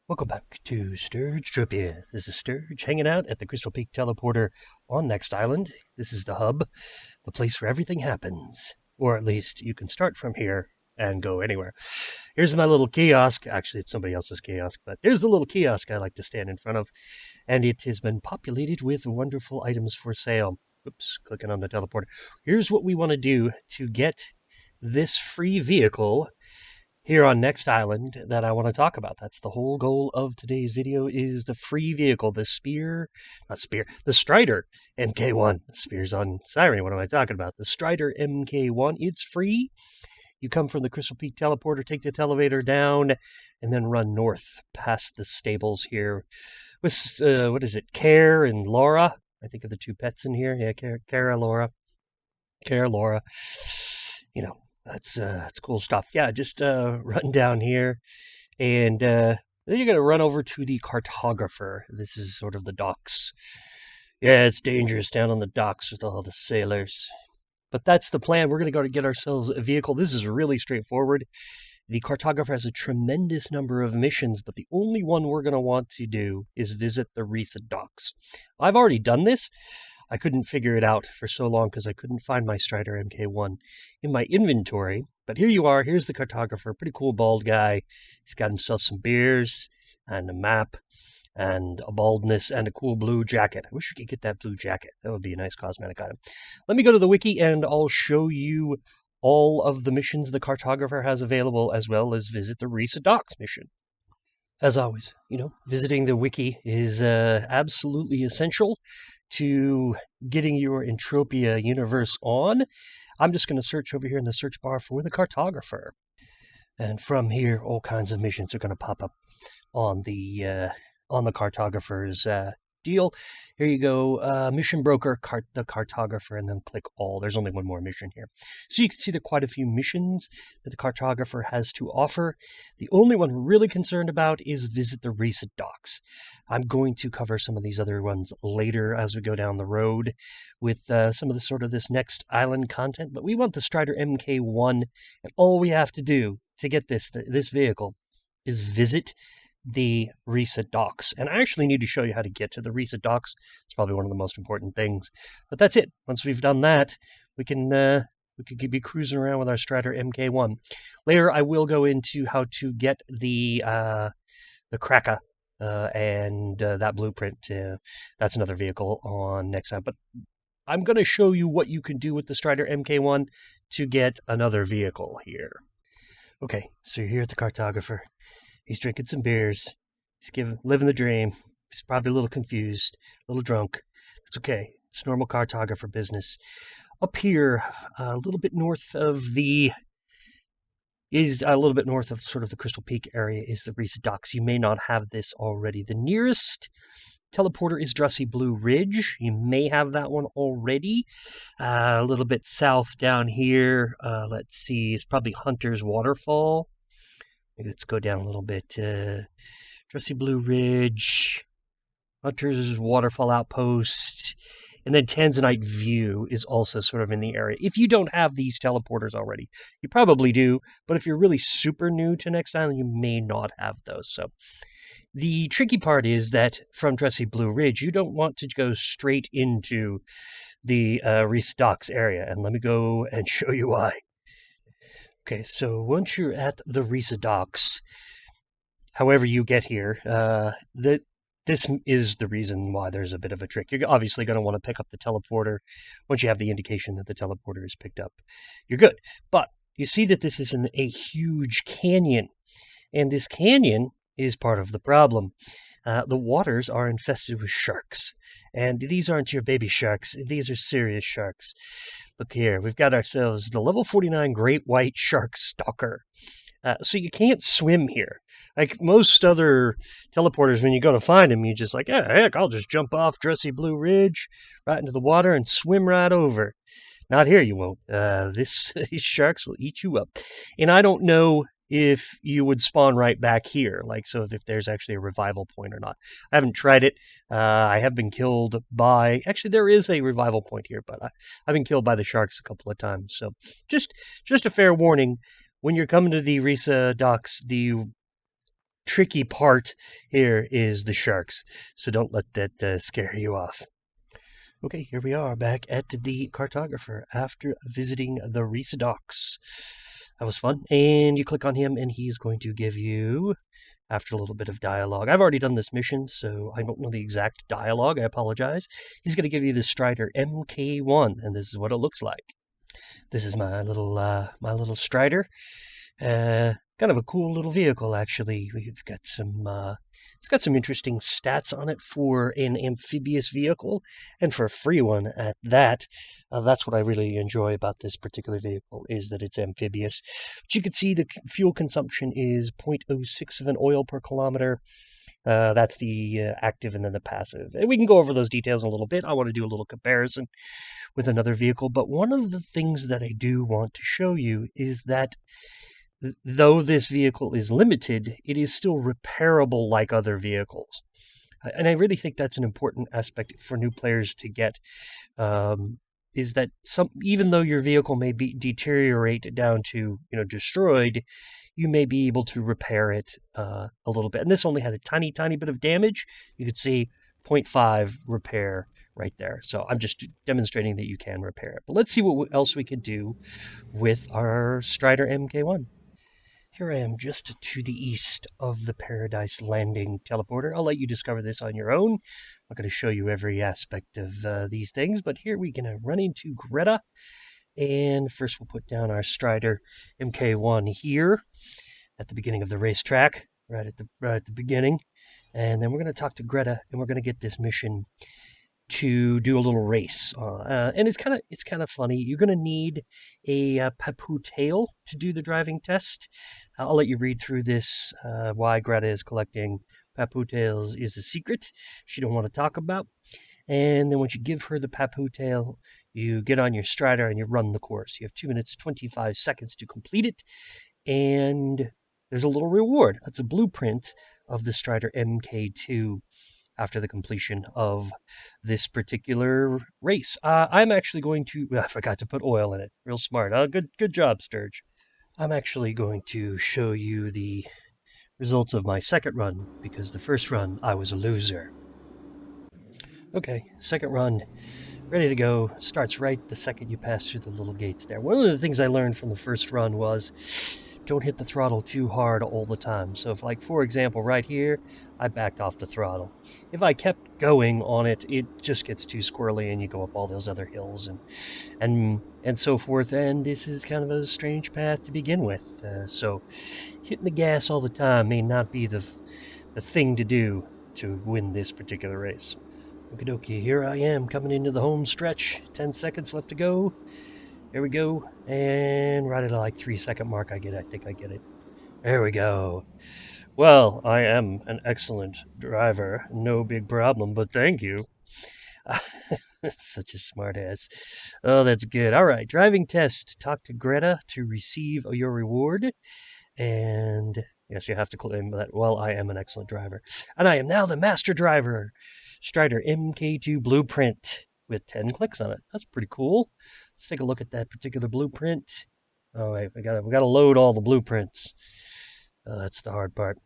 Welcome back to Entropia. This is Sturge hanging out at the Crystal Peak Teleporter on Next Island. This is the hub, the place where everything happens. Or at least you can start from here and go anywhere. Here's my little kiosk. Actually, it's somebody else's kiosk, but there's the little kiosk I like to stand in front of. And it has been populated with wonderful items for sale. Oops, clicking on the teleporter. Here's what we want to do to get this free vehicle here on Next Island that I want to talk about. That's the whole goal of today's video is the free vehicle, the the Strider Mk2. Spear's on Siren, what am I talking about? The Strider Mk2, it's free. You come from the Crystal Peak Teleporter, take the elevator down, and then run north past the stables here with, what is it, C.A.R.A and L.A.R.A. I think of the two pets in here. Yeah, C.A.R.A, L.A.R.A. C.A.R.A, L.A.R.A. You know, that's cool stuff. Yeah, just run down here, and then you're gonna run over to the cartographer. This is sort of the docks. Yeah, it's dangerous down on the docks with all the sailors. But that's the plan. We're gonna go to get ourselves a vehicle. This is really straightforward. The cartographer has a tremendous number of missions, but the only one we're going to want to do is visit the L.A.R.A docks. I've already done this. I couldn't figure it out for so long because I couldn't find my Strider Mk2 in my inventory. But here you are. Here's the cartographer. Pretty cool bald guy. He's got himself some beers and a map and a baldness and a cool blue jacket. I wish we could get that blue jacket. That would be a nice cosmetic item. Let me go to the wiki and I'll show you all of the missions the cartographer has available, as well as visit the L.A.R.A docks mission. As always, visiting the wiki is absolutely essential to getting your Entropia Universe on. I'm just going to search over here in the search bar for the cartographer. And from here, all kinds of missions are going to pop up on the cartographer's deal. Here you go, mission broker, the cartographer, and then click all. There's only one more mission here. So you can see there are quite a few missions that the cartographer has to offer. The only one we're really concerned about is visit the L.A.R.A docks. I'm going to cover some of these other ones later as we go down the road with some of the sort of this Next Island content, but we want the Strider Mk2, and all we have to do to get this vehicle is visit the L.A.R.A docks. And I actually need to show you how to get to the L.A.R.A docks. It's probably one of the most important things. But that's it. Once we've done that, we can be cruising around with our Strider Mk2. Later, I will go into how to get the C.A.R.A and that blueprint. That's another vehicle on next time. But I'm going to show you what you can do with the Strider Mk2 to get another vehicle here. Okay, so you're here at the cartographer. He's drinking some beers. He's living the dream. He's probably a little confused, a little drunk. That's okay. It's normal cartographer business. Up here, a little bit north of sort of the Crystal Peak area is the L.A.R.A docks. You may not have this already. The nearest teleporter is Dressy Blue Ridge. You may have that one already. A little bit south down here, let's see, it's probably Hunter's Waterfall. Maybe let's go down a little bit. Dressy Blue Ridge, Hunter's Waterfall Outpost, and then Tanzanite View is also sort of in the area. If you don't have these teleporters already, you probably do, but if you're really super new to Next Island, you may not have those. So the tricky part is that from Dressy Blue Ridge, you don't want to go straight into the L.A.R.A docks area, and let me go and show you why. Okay, so once you're at the L.A.R.A docks, however you get here, this is the reason why there's a bit of a trick. You're obviously going to want to pick up the teleporter. Once you have the indication that the teleporter is picked up, you're good. But you see that this is in a huge canyon, and this canyon is part of the problem. The waters are infested with sharks, and these aren't your baby sharks. These are serious sharks. Look here, we've got ourselves the level 49 great white shark stalker. So you can't swim here. Like most other teleporters, when you go to find them, you're just like, yeah, heck, I'll just jump off Dressy Blue Ridge right into the water and swim right over. Not here, you won't. These sharks will eat you up. And I don't know if you would spawn right back here, like, so if there's actually a revival point or not. I haven't tried it. I have been killed by, actually there is a revival point here, but I've been killed by the sharks a couple of times. So just a fair warning, when you're coming to the L.A.R.A docks, the tricky part here is the sharks, so don't let that scare you off. Okay, here we are back at the cartographer after visiting the Risa docks. That was fun. And you click on him, and he's going to give you, after a little bit of dialogue. I've already done this mission, so I don't know the exact dialogue. I apologize. He's going to give you the Strider Mk2, and this is what it looks like. This is my little Strider. Kind of a cool little vehicle, actually. We've got some, it's got some interesting stats on it for an amphibious vehicle, and for a free one at that. That's what I really enjoy about this particular vehicle, is that it's amphibious. But you can see the fuel consumption is 0.06 of an oil per kilometer. That's the active and then the passive. And we can go over those details in a little bit. I want to do a little comparison with another vehicle, but one of the things that I do want to show you is that though this vehicle is limited, it is still repairable like other vehicles. And I really think that's an important aspect for new players to get, is that even though your vehicle may deteriorate down to destroyed, you may be able to repair it a little bit. And this only had a tiny bit of damage. You could see 0.5 repair right there. So I'm just demonstrating that you can repair it. But let's see what else we could do with our Strider Mk2. Here I am just to the east of the Paradise Landing teleporter. I'll let you discover this on your own. I'm not going to show you every aspect of these things, but here we're going to run into Greta. And first we'll put down our Strider Mk2 here at the beginning of the racetrack, right at the beginning. And then we're going to talk to Greta, and we're going to get this mission to do a little race. And it's kind of funny. You're going to need a Papu tail to do the driving test. I'll let you read through this. Why Greta is collecting Papu tails is a secret she don't want to talk about. And then once you give her the Papu tail, you get on your Strider and you run the course. You have 2 minutes 25 seconds to complete it, and there's a little reward. That's a blueprint of the Strider Mk2 after the completion of this particular race. I'm actually going to... I forgot to put oil in it. Real smart. Good job, Sturge. I'm actually going to show you the results of my second run, because the first run, I was a loser. Okay, second run, ready to go. Starts right the second you pass through the little gates there. One of the things I learned from the first run was don't hit the throttle too hard all the time. So if, like, for example, right here, I backed off the throttle. If I kept going on it, it just gets too squirrely and you go up all those other hills and so forth. And this is kind of a strange path to begin with. So hitting the gas all the time may not be the thing to do to win this particular race. Okie dokie, here I am coming into the home stretch. 10 seconds left to go. There we go. And right at a 3-second mark, I think I get it. There we go. Well, I am an excellent driver. No big problem, but thank you. Such a smart ass. Oh, that's good. All right, driving test. Talk to Greta to receive your reward. And yes, you have to claim that, well, I am an excellent driver. And I am now the master driver. Strider Mk2 Blueprint with 10 clicks on it. That's pretty cool. Let's take a look at that particular blueprint. Oh, wait, we gotta load all the blueprints. That's the hard part.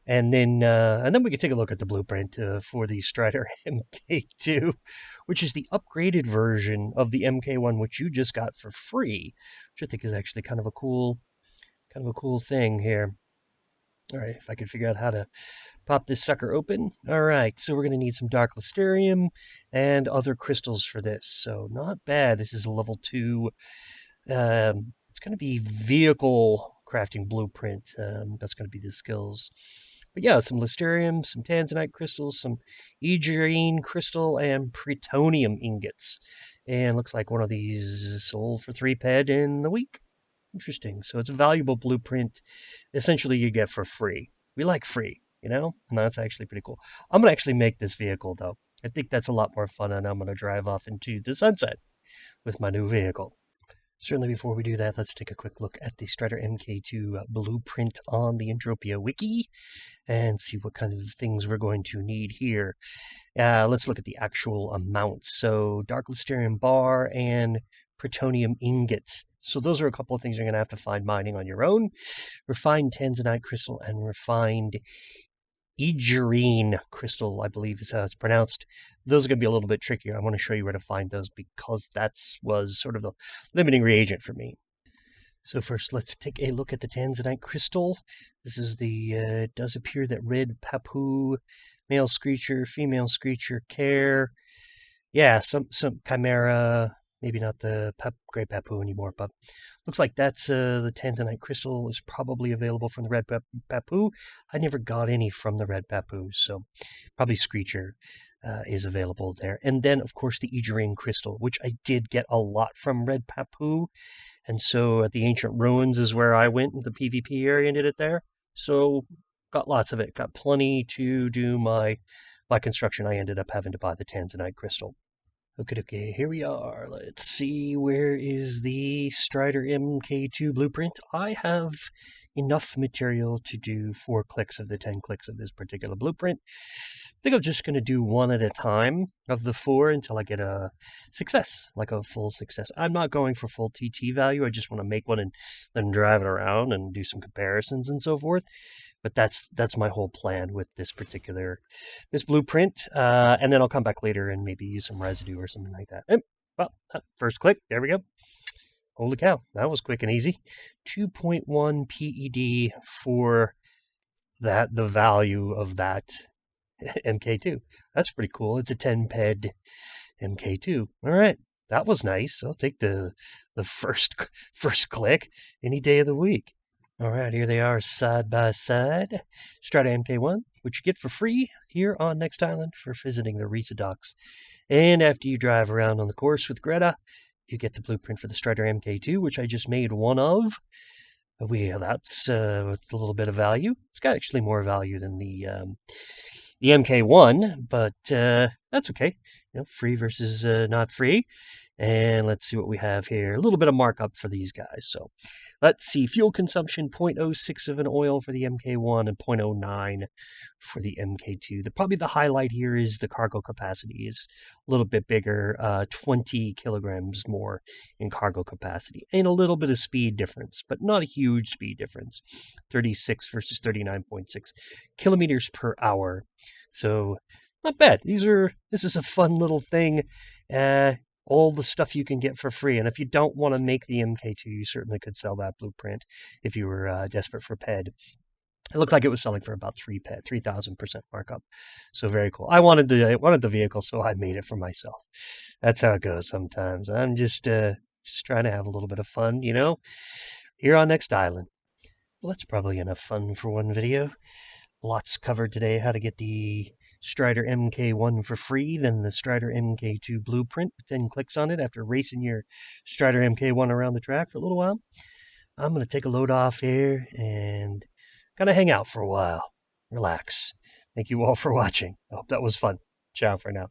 And then we can take a look at the blueprint for the Strider Mk2, which is the upgraded version of the Mk2, which you just got for free, which I think is actually kind of a cool thing here. All right, if I can figure out how to pop this sucker open. All right, so we're going to need some dark L.A.R.A and other crystals for this. So not bad. This is a level 2. It's going to be vehicle crafting blueprint. That's going to be the skills. But yeah, some L.A.R., some tanzanite crystals, some aegirine crystal, and plutonium ingots. And looks like one of these sold for 3 ped in the week. Interesting. So it's a valuable blueprint. Essentially, you get for free. We like free, and that's actually pretty cool. I'm going to actually make this vehicle, though. I think that's a lot more fun, and I'm going to drive off into the sunset with my new vehicle. Certainly, before we do that, let's take a quick look at the Strider Mk2 blueprint on the Entropia Wiki and see what kind of things we're going to need here. Let's look at the actual amounts. So, dark L.A.R. bar and plutonium ingots. So those are a couple of things you're going to have to find mining on your own. Refined tanzanite crystal and refined egerine crystal, I believe is how it's pronounced. Those are going to be a little bit trickier. I want to show you where to find those because that was sort of the limiting reagent for me. So first, let's take a look at the tanzanite crystal. This is the, does appear that red papu, male screecher, female screecher, C.A.R.A. Yeah, some C.A.R.A, maybe not the gray papu anymore, but looks like that's the tanzanite crystal is probably available from the red papu. I never got any from the red papu, so probably screecher is available there. And then, of course, the egerine crystal, which I did get a lot from red papu. And so at the ancient ruins is where I went in the PvP area and did it there. So got lots of it. Got plenty to do my construction. I ended up having to buy the tanzanite crystal. Okay, here we are. Let's see, where is the Strider Mk2 Blueprint? I have enough material to do 4 clicks of the 10 clicks of this particular blueprint. I think I'm just going to do 1 at a time of the 4 until I get a success, like a full success. I'm not going for full TT value. I just want to make one and then drive it around and do some comparisons and so forth. But that's my whole plan with this blueprint. And then I'll come back later and maybe use some residue or something like that. Well, first click. There we go. Holy cow, that was quick and easy. 2.1 PED for the value of that Mk2. That's pretty cool. It's a 10 PED Mk2. All right, that was nice. I'll take the first click any day of the week. All right, here they are side by side. Strider Mk1, which you get for free here on Next Island for visiting the Risa docks. And after you drive around on the course with Greta, you get the blueprint for the Strider Mk2, which I just made 1 of. That's with a little bit of value. It's got actually more value than the Mk1, but that's okay. Free versus not free. And let's see what we have here. A little bit of markup for these guys. So let's see. Fuel consumption, 0.06 of an oil for the Mk1 and 0.09 for the Mk2. Probably the highlight here is the cargo capacity is a little bit bigger, 20 kilograms more in cargo capacity. And a little bit of speed difference, but not a huge speed difference. 36 versus 39.6 kilometers per hour. So not bad. This is a fun little thing. All the stuff you can get for free. And if you don't want to make the Mk2, you certainly could sell that blueprint if you were desperate for PED. It looks like it was selling for about 3 PED, 3,000% markup. So very cool. I wanted the vehicle, so I made it for myself. That's how it goes sometimes. I'm just trying to have a little bit of fun, here on Next Island. Well, that's probably enough fun for one video. Lots covered today. How to get the Strider Mk1 for free, then the Strider Mk2 Blueprint with 10 clicks on it after racing your Strider Mk1 around the track for a little while. I'm going to take a load off here and kind of hang out for a while. Relax. Thank you all for watching. I hope that was fun. Ciao for now.